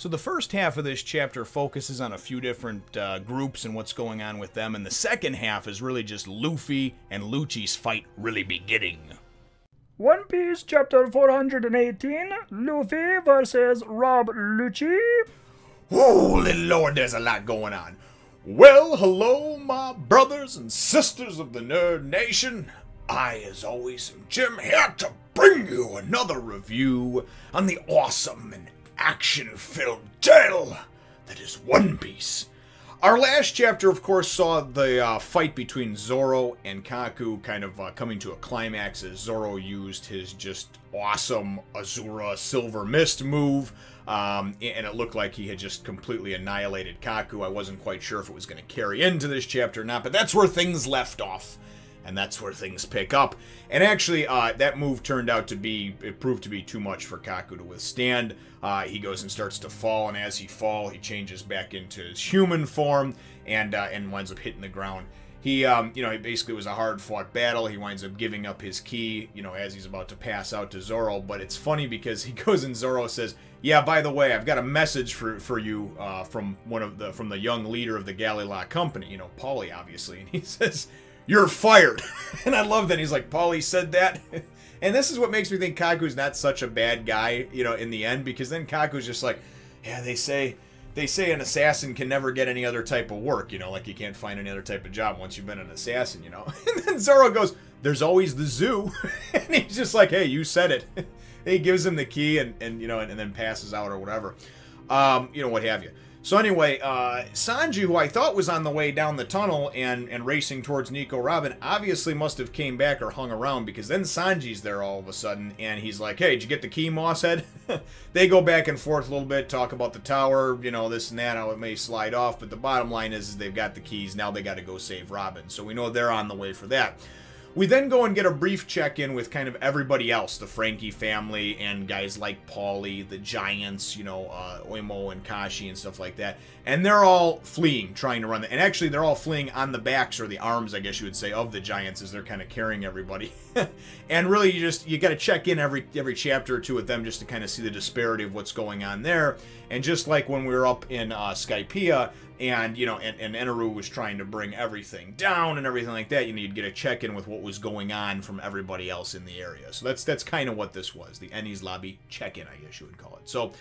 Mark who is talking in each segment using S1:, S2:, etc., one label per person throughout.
S1: So the first half of this chapter focuses on a few different groups and what's going on with them, and the second half is really just Luffy and Lucci's fight really beginning.
S2: One Piece chapter 418, Luffy versus Rob Lucci.
S1: Holy Lord, there's a lot going on. Well, hello, my brothers and sisters of the Nerd Nation. I, as always, am Jim, here to bring you another review on the awesome and action-filled tale that is One Piece. Our last chapter, of course, saw the fight between Zoro and Kaku kind of coming to a climax as Zoro used his just awesome Azura Silver Mist move, and it looked like he had just completely annihilated Kaku. I wasn't quite sure if it was going to carry into this chapter or not, but that's where things left off. And that's where things pick up. And actually, that move turned out to be, it proved to be too much for Kaku to withstand. He goes and starts to fall, and as he falls, he changes back into his human form and winds up hitting the ground. He, it basically was a hard-fought battle. He winds up giving up his key, as he's about to pass out to Zoro. But it's funny because he goes and Zoro says, "Yeah, by the way, I've got a message for you from the young leader of the Galley-La Company, Paulie, obviously." And he says, "You're fired." And I love that he's like, Paulie said that. And this is what makes me think Kaku's not such a bad guy, in the end, because then Kaku's just like, yeah, they say an assassin can never get any other type of work, like you can't find any other type of job once you've been an assassin, And then Zoro goes, "There's always the zoo." And he's just like, "Hey, you said it." And he gives him the key and then passes out or whatever. What have you. So anyway, Sanji, who I thought was on the way down the tunnel and racing towards Nico Robin, obviously must have came back or hung around, because then Sanji's there all of a sudden, and he's like, "Hey, did you get the key, Mosshead?" They go back and forth a little bit, talk about the tower, this and that, how it may slide off, but the bottom line is they've got the keys, now they got to go save Robin, so we know they're on the way for that. We then go and get a brief check-in with kind of everybody else, the Frankie family and guys like Paulie, the Giants, Oimo and Kashi and stuff like that. And they're all fleeing, trying to run. And actually, they're all fleeing on the backs, or the arms, I guess you would say, of the Giants as they're kind of carrying everybody. And really, you got to check in every chapter or two with them just to kind of see the disparity of what's going on there. And just like when we were up in Skypiea, and Eneru was trying to bring everything down and everything like that, you'd get a check-in with what was going on from everybody else in the area. So that's kind of what this was, the Enies Lobby check-in, I guess you would call it. So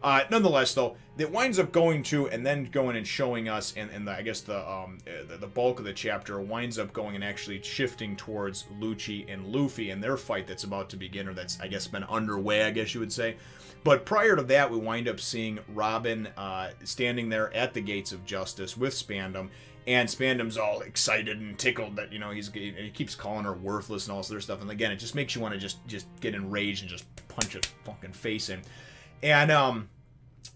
S1: nonetheless, though, it winds up going to and then going and showing us, and I guess the bulk of the chapter winds up going and actually shifting towards Lucci and Luffy and their fight that's about to begin, or that's, I guess, been underway, I guess you would say. But prior to that, we wind up seeing Robin standing there at the gates of justice with Spandam, and Spandam's all excited and tickled that, he keeps calling her worthless and all this other stuff. And again, it just makes you want to just get enraged and just punch a fucking face in. And,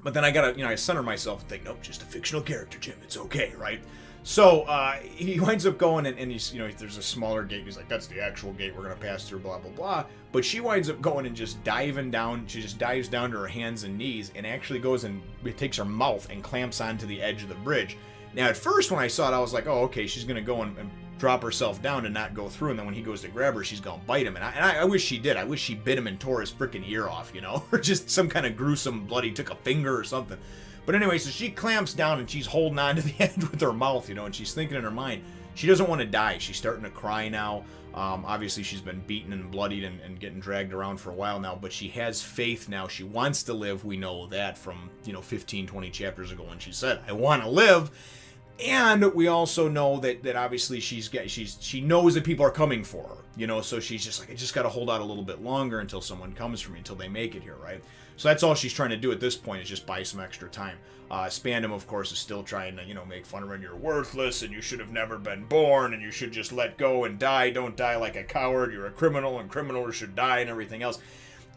S1: but then I gotta, I center myself and think, nope, just a fictional character, Jim, it's okay, right? So, he winds up going and he's, there's a smaller gate, he's like, that's the actual gate we're gonna pass through, blah, blah, blah. But she winds up going and just diving down, she just dives down to her hands and knees and actually goes and takes her mouth and clamps onto the edge of the bridge. Now, at first when I saw it, I was like, oh, okay, she's gonna go and drop herself down and not go through, and then when he goes to grab her, she's gonna bite him. And I wish she did. I wish she bit him and tore his freaking ear off, or just some kind of gruesome bloody took a finger or something. But anyway, so she clamps down and she's holding on to the end with her mouth, and she's thinking in her mind, she doesn't want to die. She's starting to cry now. Obviously, she's been beaten and bloodied and getting dragged around for a while now, but she has faith now. She wants to live. We know that from, 15, 20 chapters ago when she said, I want to live. And we also know that obviously she knows that people are coming for her, so she's just like, I just got to hold out a little bit longer until someone comes for me, until they make it here, right? So that's all she's trying to do at this point, is just buy some extra time. Spandam, of course, is still trying to, make fun of her, and you're worthless, and you should have never been born, and you should just let go and die. Don't die like a coward. You're a criminal, and criminals should die, and everything else.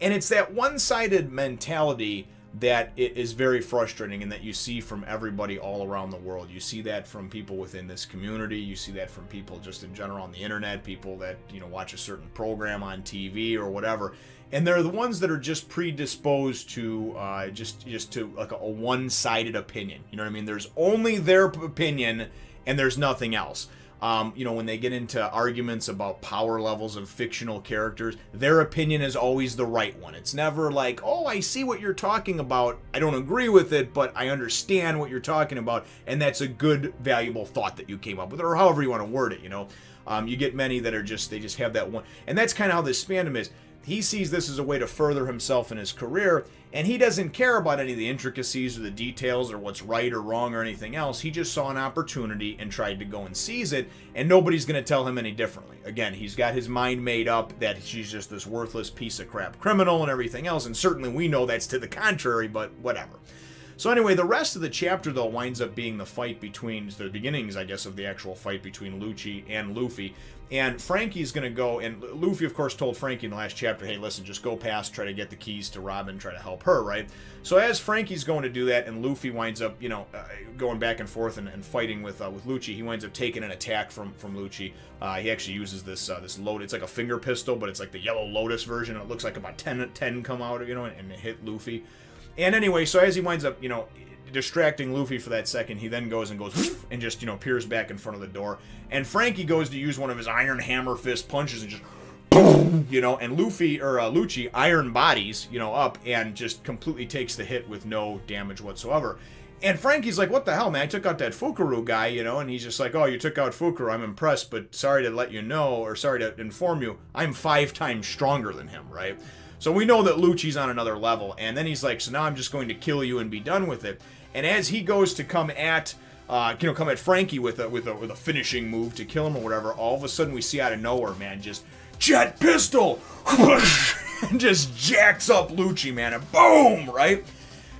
S1: And it's that one-sided mentality that it is very frustrating, and that you see from everybody all around the world. You see that from people within this community. You see that from people just in general on the internet, people that, watch a certain program on TV or whatever. And they're the ones that are just predisposed to just to like a one-sided opinion. You know what I mean? There's only their opinion and there's nothing else. You know, when they get into arguments about power levels of fictional characters, their opinion is always the right one. It's never like, oh, I see what you're talking about. I don't agree with it, but I understand what you're talking about. And that's a good, valuable thought that you came up with, or however you want to word it, you know. You get many that are just, they just have that one. And that's kind of how this fandom is. He sees this as a way to further himself in his career, and he doesn't care about any of the intricacies or the details or what's right or wrong or anything else. He just saw an opportunity and tried to go and seize it, and nobody's going to tell him any differently. Again, he's got his mind made up that she's just this worthless piece of crap criminal and everything else, and certainly we know that's to the contrary, but whatever. So anyway, the rest of the chapter, though, winds up being the fight between, the beginnings, I guess, of the actual fight between Lucci and Luffy. And Frankie's going to go, and Luffy, of course, told Frankie in the last chapter, hey, listen, just go past, try to get the keys to Robin, try to help her, right? So as Frankie's going to do that, and Luffy winds up, you know, going back and forth and fighting with Lucci, he winds up taking an attack from Lucci. He actually uses this load. It's like a finger pistol, but it's like the Yellow Lotus version. It looks like about 10 come out, you know, and hit Luffy. And anyway, so as he winds up, you know, distracting Luffy for that second, he then goes and just, you know, peers back in front of the door. And Frankie goes to use one of his iron hammer fist punches and just, boom, you know, and Luffy, or Lucci, iron bodies, you know, up and just completely takes the hit with no damage whatsoever. And Frankie's like, what the hell, man? I took out that Fukuru guy, you know, and he's just like, oh, you took out Fukuru. I'm impressed, but sorry to let you know, or sorry to inform you, I'm 5 times stronger than him, right? So we know that Lucci's on another level, and then he's like, so now I'm just going to kill you and be done with it. And as he goes to come at Frankie with a finishing move to kill him or whatever, all of a sudden we see out of nowhere, man, just jet pistol, and just jacks up Lucci, man, and boom, right?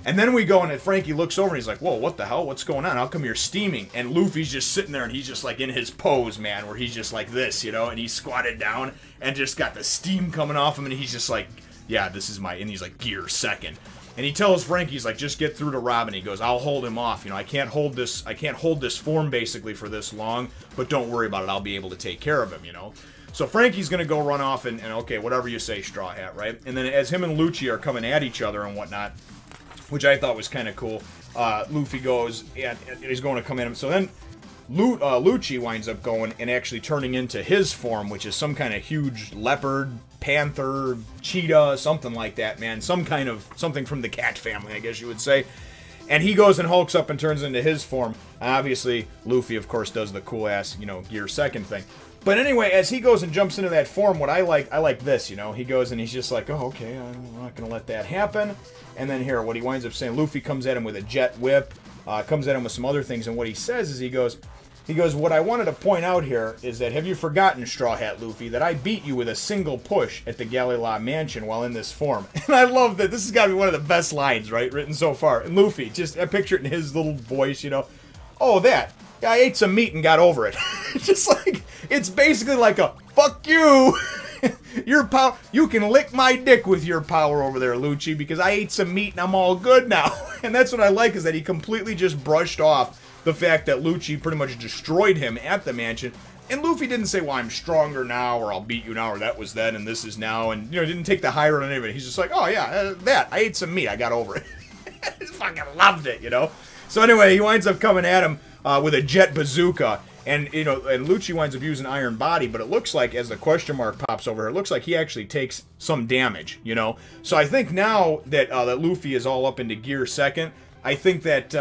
S1: And then we go and Frankie looks over and he's like, whoa, what the hell? What's going on? How come you're steaming? And Luffy's just sitting there and he's just like in his pose, man, where he's just like this, you know, and he's squatted down and just got the steam coming off him and he's just like, yeah, this is my, and he's like gear second. And he tells Frankie, he's like, just get through to Robin. He goes, I'll hold him off. You know, I can't hold this form basically for this long, but don't worry about it. I'll be able to take care of him, you know. So Frankie's going to go run off and okay, whatever you say, Straw Hat, right? And then as him and Lucci are coming at each other and whatnot, which I thought was kind of cool, Luffy goes, and he's going to come at him. So then Lucci winds up going and actually turning into his form, which is some kind of huge leopard, panther, cheetah, something like that, man. Something from the cat family, I guess you would say. And he goes and hulks up and turns into his form. Obviously, Luffy, of course, does the cool-ass, you know, gear second thing. But anyway, as he goes and jumps into that form, what I like this, you know. He goes and he's just like, oh, okay, I'm not going to let that happen. And then here, what he winds up saying, Luffy comes at him with a jet whip, comes at him with some other things, and what he says is he goes, what I wanted to point out here is that, have you forgotten, Straw Hat Luffy, that I beat you with a single push at the Galila Mansion while in this form? And I love that. This has got to be one of the best lines, right, written so far. And Luffy, just, I picture it in his little voice, you know. Oh, that. I ate some meat and got over it. Just like, it's basically like a, fuck you. You can lick my dick with your power over there, Lucci, because I ate some meat and I'm all good now. And that's what I like, is that he completely just brushed off the fact that Lucci pretty much destroyed him at the mansion. And Luffy didn't say, well, I'm stronger now, or I'll beat you now, or that was then, and this is now, and, you know, didn't take the high road on anybody. He's just like, oh, yeah, that. I ate some meat. I got over it. I just fucking loved it, you know? So anyway, he winds up coming at him with a jet bazooka, and, you know, and Lucci winds up using Iron Body, but it looks like, as the question mark pops over here, it looks like he actually takes some damage, you know? So I think now that, that Luffy is all up into gear second, I think that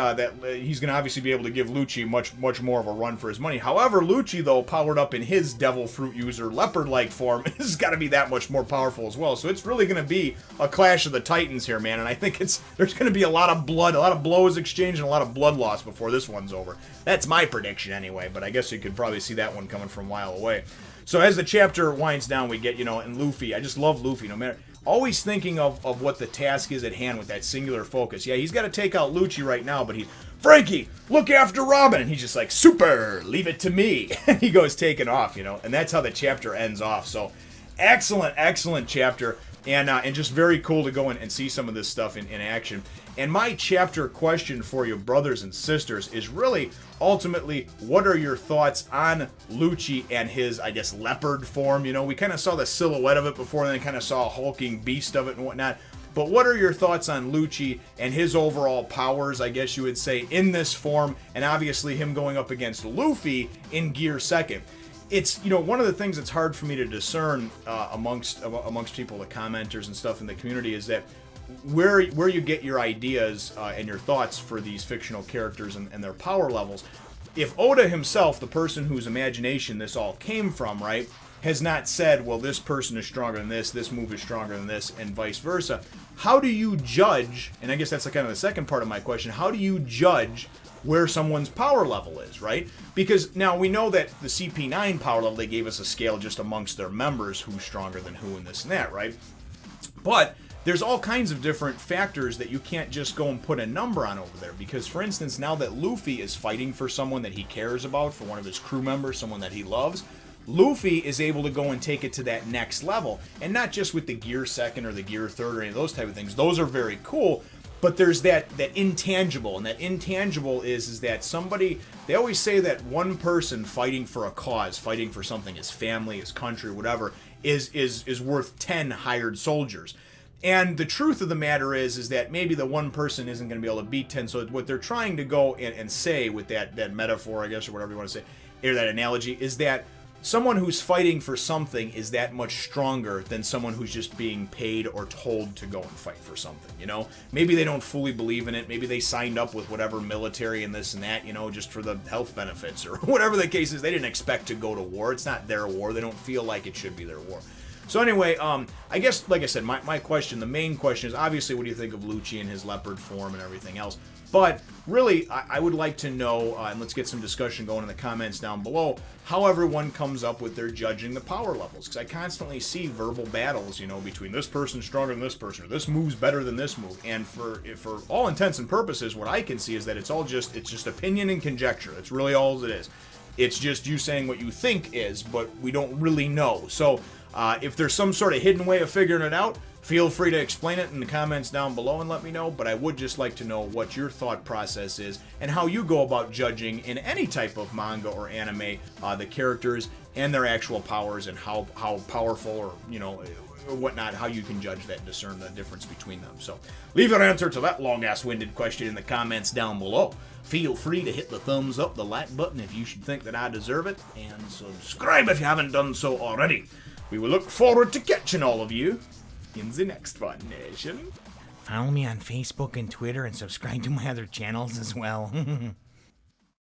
S1: he's going to obviously be able to give Lucci much more of a run for his money. However, Lucci, though, powered up in his Devil Fruit user leopard-like form, has got to be that much more powerful as well. So it's really going to be a clash of the titans here, man. And I think there's going to be a lot of blood, a lot of blows exchanged, and a lot of blood loss before this one's over. That's my prediction anyway, but I guess you could probably see that one coming from a while away. So as the chapter winds down, we get, you know, and Luffy, I just love Luffy, no matter, always thinking of what the task is at hand with that singular focus. Yeah, he's got to take out Lucci right now, but he's, Frankie, look after Robin, and he's just like, super, leave it to me. And he goes taking off, you know, and that's how the chapter ends off. So excellent chapter, and just very cool to go in and see some of this stuff in action. And my chapter question for you, brothers and sisters, is really, ultimately, what are your thoughts on Lucci and his, I guess, leopard form? You know, we kind of saw the silhouette of it before, and then kind of saw a hulking beast of it and whatnot. But what are your thoughts on Lucci and his overall powers, I guess you would say, in this form, and obviously him going up against Luffy in Gear 2nd? It's, you know, one of the things that's hard for me to discern amongst people, the commenters and stuff in the community, is that where you get your ideas and your thoughts for these fictional characters and their power levels. If Oda himself, the person whose imagination this all came from, right, has not said, well, this person is stronger than this move is stronger than this, and vice versa, how do you judge, and I guess that's kind of the second part of my question, how do you judge where someone's power level is, right? Because now we know that the CP9 power level, they gave us a scale just amongst their members, who's stronger than who and this and that, right? But there's all kinds of different factors that you can't just go and put a number on over there. Because, for instance, now that Luffy is fighting for someone that he cares about, for one of his crew members, someone that he loves, Luffy is able to go and take it to that next level. And not just with the Gear 2nd or the Gear 3rd or any of those type of things. Those are very cool. But there's that intangible, and that intangible is that somebody, they always say that one person fighting for a cause, fighting for something, his family, his country, whatever, is worth 10 hired soldiers. And the truth of the matter is that maybe the one person isn't going to be able to beat 10. So what they're trying to go and say with that metaphor, I guess, or whatever you want to say, or that analogy, is that someone who's fighting for something is that much stronger than someone who's just being paid or told to go and fight for something, you know? Maybe they don't fully believe in it. Maybe they signed up with whatever military and this and that, you know, just for the health benefits or whatever the case is. They didn't expect to go to war. It's not their war. They don't feel like it should be their war. So anyway, I guess, like I said, my question, the main question is, obviously, what do you think of Lucci and his leopard form and everything else? But really, I would like to know, and let's get some discussion going in the comments down below, how everyone comes up with their judging the power levels. Because I constantly see verbal battles, you know, between this person's stronger than this person, or this move's better than this move. And for all intents and purposes, what I can see is that it's just opinion and conjecture. That's really all it is. It's just you saying what you think is, but we don't really know. So if there's some sort of hidden way of figuring it out, feel free to explain it in the comments down below and let me know. But I would just like to know what your thought process is and how you go about judging in any type of manga or anime the characters and their actual powers, and how powerful, or, you know, or whatnot, how you can judge that and discern the difference between them. So leave your answer to that long-ass-winded question in the comments down below. Feel free to hit the thumbs up, the like button if you should think that I deserve it, and subscribe if you haven't done so already. We will look forward to catching all of you in the next one, Nation.
S3: Follow me on Facebook and Twitter and subscribe to my other channels as well.